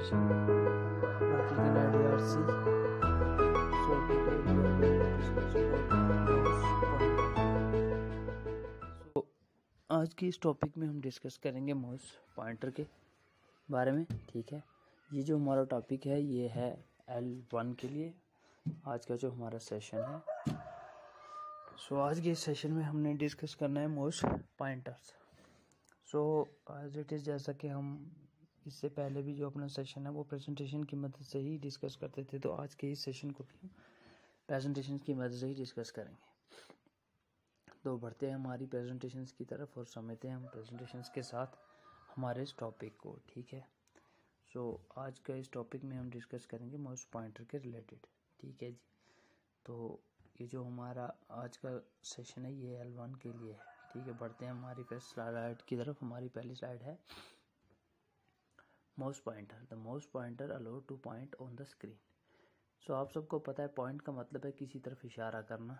section. Graphical IDRC. So today we are going to discuss about mouse pointer. So आज की इस topic में हम डिस्कस करेंगे माउस पॉइंटर के बारे में. ठीक है, ये जो हमारा टॉपिक है ये है L1 के लिए आज का जो हमारा सेशन है. सो आज के इस सेशन में हमने डिस्कस करना है mouse pointers. So as it is, जैसा कि हम इससे पहले भी जो अपना सेशन है वो प्रेजेंटेशन की मदद से ही डिस्कस करते थे, तो आज के इस सेशन को भी हम प्रेजेंटेशन की मदद से ही डिस्कस करेंगे. तो बढ़ते हैं हमारी प्रेजेंटेशंस की तरफ और समझते हैं हम प्रेजेंटेशंस के साथ हमारे इस टॉपिक को. ठीक है, सो आज का इस टॉपिक में हम डिस्कस करेंगे माउस पॉइंटर के रिलेटेड. ठीक है जी, तो ये जो हमारा आज का सेशन है ये L1 के लिए है. ठीक है, बढ़ते हैं हमारी फर्स्ट स्लाइड की तरफ. हमारी पहली स्लाइड है mouse pointer. The mouse pointer allow to point on the screen. So आप सबको पता है पॉइंट का मतलब है किसी तरफ इशारा करना,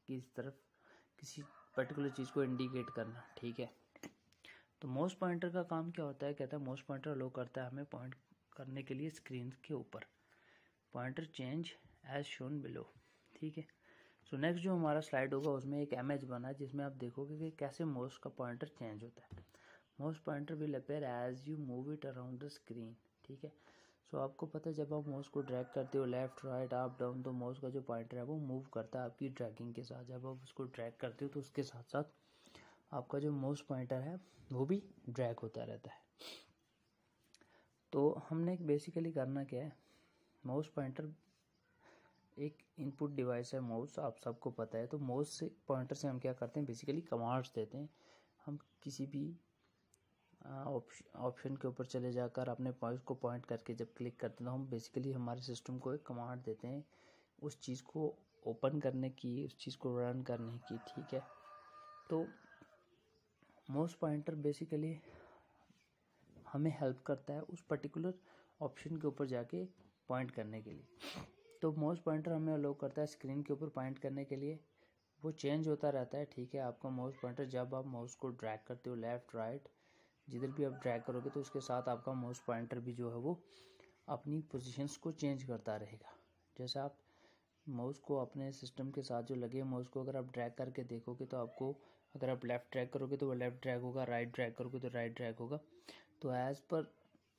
किसी तरफ किसी पर्टिकुलर चीज़ को इंडिकेट करना. ठीक है, तो माउस पॉइंटर का काम क्या होता है? कहता है माउस पॉइंटर अलाउ करता है हमें पॉइंट करने के लिए स्क्रीन के ऊपर. Pointer change as shown below. ठीक है, सो नेक्स्ट जो हमारा स्लाइड होगा उसमें एक इमेज बना है जिसमें आप देखोगे कि कैसे माउस का पॉइंटर चेंज होता है. Mouse pointer will appear as you move it around the screen. ठीक है, सो आपको पता है जब आप माउस को ड्रैग करते हो लेफ्ट राइट अप डाउन, तो माउस का जो पॉइंटर है वो मूव करता है आपकी ड्रैगिंग के साथ. जब आप उसको ड्रैग करते हो तो उसके साथ साथ आपका जो माउस पॉइंटर है वो भी ड्रैग होता रहता है. तो हमने बेसिकली करना क्या है, माउस पॉइंटर एक इनपुट डिवाइस है माउस, आप सबको पता है. तो माउस से पॉइंटर से हम क्या करते हैं, बेसिकली कमांड्स देते हैं. हम किसी भी ऑप्शन के ऊपर चले जाकर अपने माउस को पॉइंट करके जब क्लिक करते हैं तो हम बेसिकली हमारे सिस्टम को एक कमांड देते हैं उस चीज़ को ओपन करने की, उस चीज़ को रन करने की. ठीक है, तो माउस पॉइंटर बेसिकली हमें हेल्प करता है उस पर्टिकुलर ऑप्शन के ऊपर जाके पॉइंट करने के लिए. तो माउस पॉइंटर हमें अलाउ करता है स्क्रीन के ऊपर पॉइंट करने के लिए. वो चेंज होता रहता है. ठीक है, आपका माउस पॉइंटर जब आप माउस को ड्रैग करते हो लेफ़्ट राइट जिधर भी आप ड्रैग करोगे तो उसके साथ आपका माउस पॉइंटर भी जो है वो अपनी पोजीशंस को चेंज करता रहेगा. जैसे आप माउस को अपने सिस्टम के साथ जो लगे माउस को अगर आप ड्रैग करके देखोगे तो आपको, अगर आप लेफ़्ट ड्रैग करोगे तो वो लेफ़्ट ड्रैग होगा, राइट ड्रैग करोगे तो राइट ड्रैग होगा. तो एज़ पर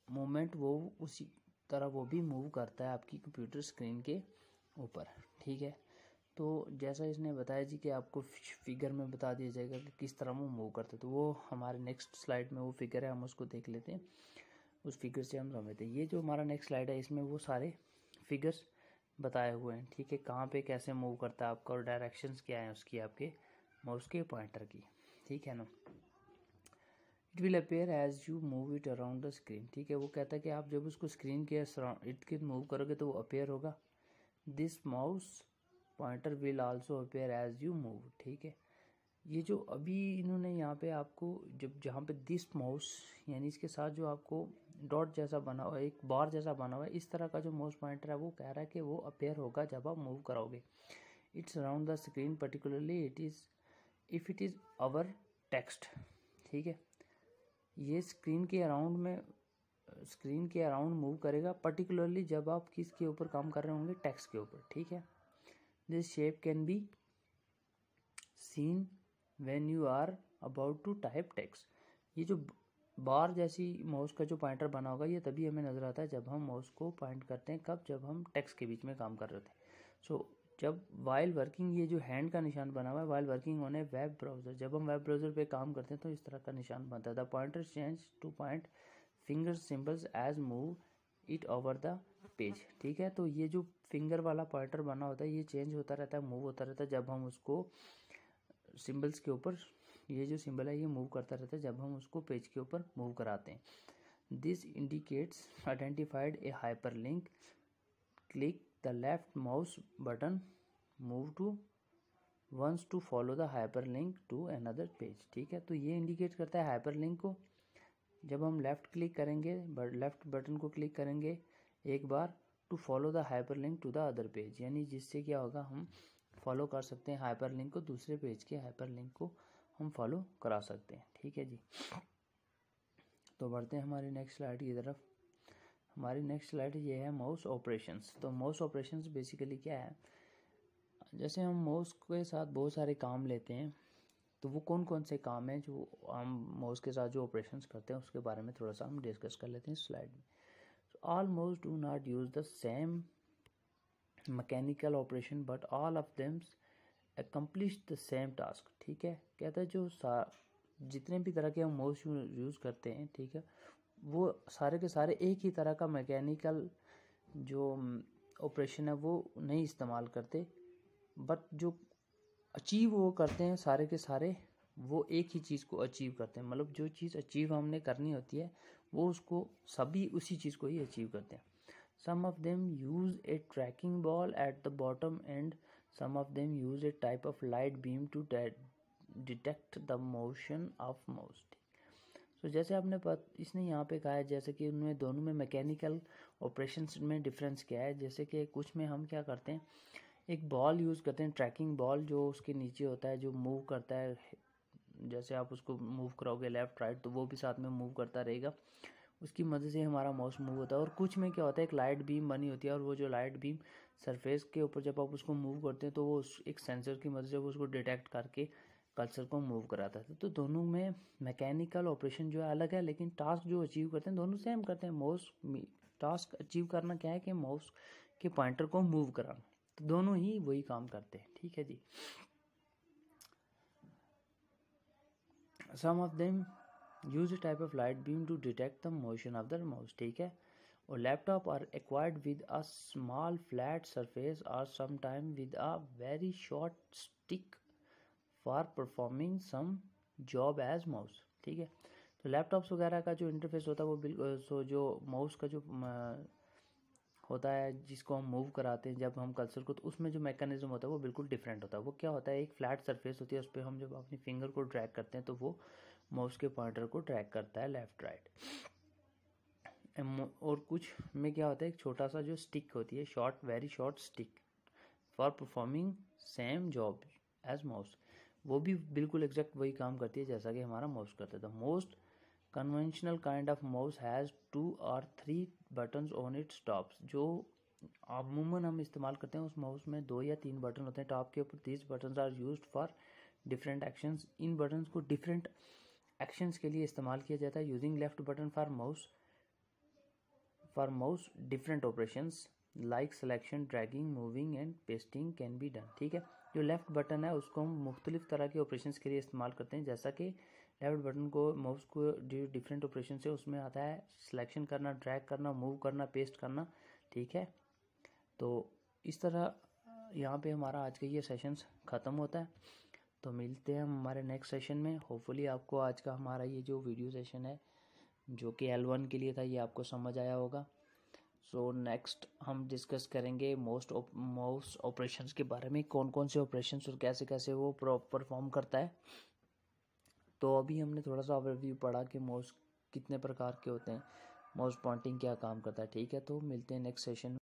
मोमेंट वो उसी तरह वो भी मूव करता है आपकी कंप्यूटर स्क्रीन के ऊपर. ठीक है, तो जैसा इसने बताया जी कि आपको फिगर में बता दिया जाएगा कि किस तरह वो मूव करते हैं. तो वो हमारे नेक्स्ट स्लाइड में वो फिगर है, हम उसको देख लेते हैं, उस फिगर से हम समझते हैं. ये जो हमारा नेक्स्ट स्लाइड है इसमें वो सारे फिगर्स बताए हुए हैं. ठीक है, कहाँ पे कैसे मूव करता है आपका और डायरेक्शंस क्या है उसकी आपके माउस के पॉइंटर की. ठीक है ना, it will appear as you move it around the screen. ठीक है, वो कहता है कि आप जब उसको स्क्रीन के इर्द गिर्द मूव करोगे तो वो अपेयर होगा. This mouse pointer will also appear as you move. ठीक है, ये जो अभी इन्होंने यहाँ पे आपको जहाँ पे दिस माउस यानी इसके साथ जो आपको डॉट जैसा बना हुआ है, एक बार जैसा बना हुआ है, इस तरह का जो माउस पॉइंटर है वो कह रहा है कि वो अपेयर होगा जब आप मूव कराओगे. It's around the screen particularly it is if it is our text. ठीक है, ये स्क्रीन के अराउंड मूव करेगा पर्टिकुलरली जब आप किसके ऊपर काम कर रहे होंगे, टेक्स्ट के ऊपर. ठीक है, this shape can be seen when you are about to type text. ये जो बार जैसी माउस का जो पॉइंटर बना होगा ये तभी हमें नजर आता है जब हम माउस को पॉइंट करते हैं. कब? जब हम टेक्स्ट के बीच में काम कर रहे थे. सो जब वाइल वर्किंग, ये जो हैंड का निशान बना हुआ है while working on A web browser, जब हम वेब ब्राउजर पे काम करते हैं तो इस तरह का निशान बनता है. The pointer change to point finger symbols as move it over the page. ठीक है, तो ये जो फिंगर वाला पॉइंटर बना होता है ये चेंज होता रहता है, मूव होता रहता है जब हम उसको सिंबल्स के ऊपर, ये जो सिंबल है ये मूव करता रहता है जब हम उसको पेज के ऊपर मूव कराते हैं. This indicates identified a hyper link. Click the left mouse button move to once to follow the hyper link to another page. ठीक है, तो ये इंडिकेट करता है हाइपर लिंक को. जब हम लेफ्ट क्लिक करेंगे, लेफ्ट बटन को क्लिक करेंगे एक बार, to follow the hyper link to the other page, यानी जिससे क्या होगा हम फॉलो कर सकते हैं हाइपर लिंक को, दूसरे पेज के हाइपर लिंक को हम फॉलो करा सकते हैं. ठीक है जी, तो बढ़ते हैं हमारी नेक्स्ट स्लाइड की तरफ. हमारी नेक्स्ट स्लाइड ये है माउस ऑपरेशंस। तो माउस ऑपरेशंस बेसिकली क्या है, जैसे हम माउस के साथ बहुत सारे काम लेते हैं, तो वो कौन कौन से काम हैं जो हम माउस के साथ जो ऑपरेशंस करते हैं उसके बारे में थोड़ा सा हम डिस्कस कर लेते हैं इस स्लाइड में। All mouse do not use the same mechanical operation but all of them accomplish the same task. ठीक है, कहता है जो जितने भी तरह के हम माउस यूज़ करते हैं, ठीक है, वो सारे के सारे एक ही तरह का मैकेनिकल जो ऑपरेशन है वो नहीं इस्तेमाल करते, बट जो अचीव वो करते हैं सारे के सारे वो एक ही चीज़ को अचीव करते हैं। मतलब जो चीज़ अचीव हमने करनी होती है वो उसको सभी उसी चीज़ को ही अचीव करते हैं। Some of them use a tracking ball at the bottom and some of them use a type of light beam to detect the motion of mouse. तो जैसे आपने इसने यहाँ पे कहा है जैसे कि उनमें दोनों में मैकेनिकल ऑपरेशंस में डिफरेंस क्या है। जैसे कि कुछ में हम क्या करते हैं, एक बॉल यूज़ करते हैं, ट्रैकिंग बॉल, जो उसके नीचे होता है जो मूव करता है। जैसे आप उसको मूव कराओगे लेफ़्ट राइट तो वो भी साथ में मूव करता रहेगा, उसकी मदद से हमारा माउस मूव होता है। और कुछ में क्या होता है, एक लाइट बीम बनी होती है और वो जो लाइट बीम सरफेस के ऊपर जब आप उसको मूव करते हैं तो वो एक सेंसर की मदद से वो उसको डिटेक्ट करके कर्सर को मूव कराता है। तो दोनों में मैकेनिकल ऑपरेशन जो है अलग है, लेकिन टास्क जो अचीव करते हैं दोनों सेम करते हैं। माउस टास्क अचीव करना क्या है कि माउस के पॉइंटर को मूव कराना, तो दोनों ही वही काम करते हैं। ठीक है जी। Some of them use a type of light beam to detect the motion of the mouse. ठीक है, और laptop are acquired with a small flat surface और sometime with a very short stick for performing some job as mouse. ठीक है, तो laptops वगैरह का जो इंटरफेस होता है वो बिल्कुल जो माउस का जो होता है जिसको हम मूव कराते हैं जब हम कर्सर को, तो उसमें जो मैकेनिज्म होता है वो बिल्कुल डिफरेंट होता है। वो क्या होता है, एक फ्लैट सरफेस होती है, उस पर हम जब अपनी फिंगर को ड्रैग करते हैं तो वो माउस के पॉइंटर को ड्रैग करता है लेफ्ट राइट। और कुछ में क्या होता है, एक छोटा सा जो स्टिक होती है, short very short stick for performing same job as mouse, वो भी बिल्कुल एग्जैक्ट वही काम करती है जैसा कि हमारा माउस करता था। Most conventional kind of mouse has 2 or 3 buttons on it's tops. जो अमूमन हम इस्तेमाल करते हैं उस माउस में 2 या 3 बटन होते हैं टॉप के ऊपर। These buttons are used for different actions. इन बटन्स को डिफरेंट एक्शंस के लिए इस्तेमाल किया जाता है। Using left button for mouse different operations like selection, dragging, moving and pasting can be done. ठीक है, जो लेफ्ट बटन है उसको हम मुख्तलिफ तरह के ऑपरेशंस के लिए इस्तेमाल करते हैं। जैसा कि लेफ्ट बटन को माउस को जो डिफरेंट ऑपरेशन से उसमें आता है सिलेक्शन करना, ड्रैग करना, मूव करना, पेस्ट करना। ठीक है, तो इस तरह यहाँ पे हमारा आज का ये सेशंस ख़त्म होता है। तो मिलते हैं हम हमारे नेक्स्ट सेशन में। होपफुली आपको आज का हमारा ये जो वीडियो सेशन है जो कि L1 के लिए था ये आपको समझ आया होगा। सो नेक्स्ट हम डिस्कस करेंगे माउस ऑपरेशंस के बारे में, कौन कौन से ऑपरेशंस और कैसे कैसे वो परफॉर्म करता है। तो अभी हमने थोड़ा सा ओवरव्यू पढ़ा कि माउस कितने प्रकार के होते हैं, माउस पॉइंटिंग क्या काम करता है। ठीक है, तो मिलते हैं नेक्स्ट सेशन में।